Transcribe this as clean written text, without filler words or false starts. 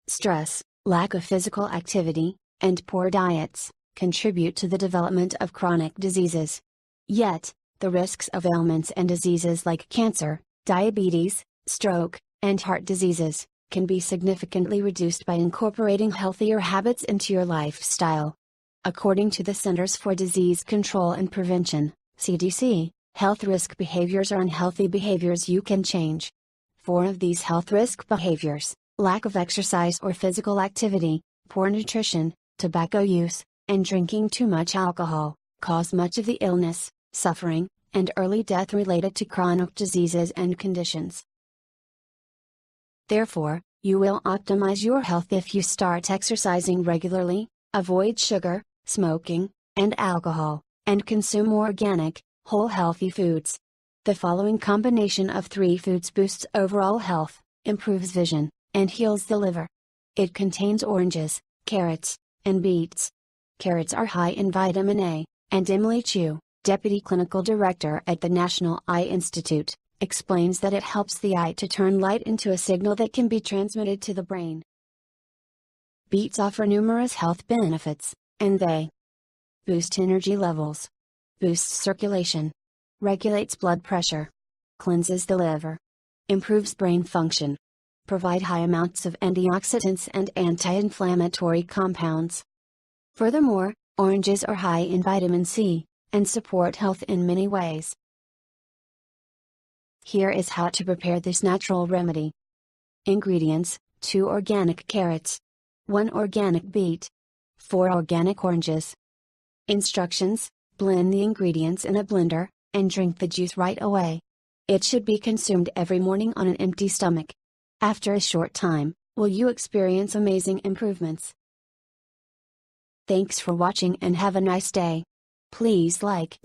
Stress, lack of physical activity, and poor diets contribute to the development of chronic diseases. Yet, the risks of ailments and diseases like cancer, diabetes, stroke, and heart diseases can be significantly reduced by incorporating healthier habits into your lifestyle. According to the Centers for Disease Control and Prevention, CDC, health risk behaviors are unhealthy behaviors you can change. 4 of these health risk behaviors: lack of exercise or physical activity, poor nutrition, tobacco use, and drinking too much alcohol, cause much of the illness, suffering, and early death related to chronic diseases and conditions. Therefore, you will optimize your health if you start exercising regularly, avoid sugar, smoking, and alcohol, and consume more organic, whole healthy foods. The following combination of 3 foods boosts overall health, improves vision, and heals the liver. It contains oranges, carrots, and beets. Carrots are high in vitamin A, and Emily Chu, Deputy Clinical Director at the National Eye Institute, explains that it helps the eye to turn light into a signal that can be transmitted to the brain. Beets offer numerous health benefits, and they boost energy levels, boosts circulation, regulates blood pressure, cleanses the liver, improves brain function, provide high amounts of antioxidants and anti-inflammatory compounds. Furthermore, oranges are high in vitamin C, and support health in many ways. Here is how to prepare this natural remedy. Ingredients: 2 organic carrots, 1 organic beet, 4 organic oranges. Instructions: blend the ingredients in a blender, and drink the juice right away. It should be consumed every morning on an empty stomach. After a short time, will you experience amazing improvements. Thanks for watching and have a nice day. Please like,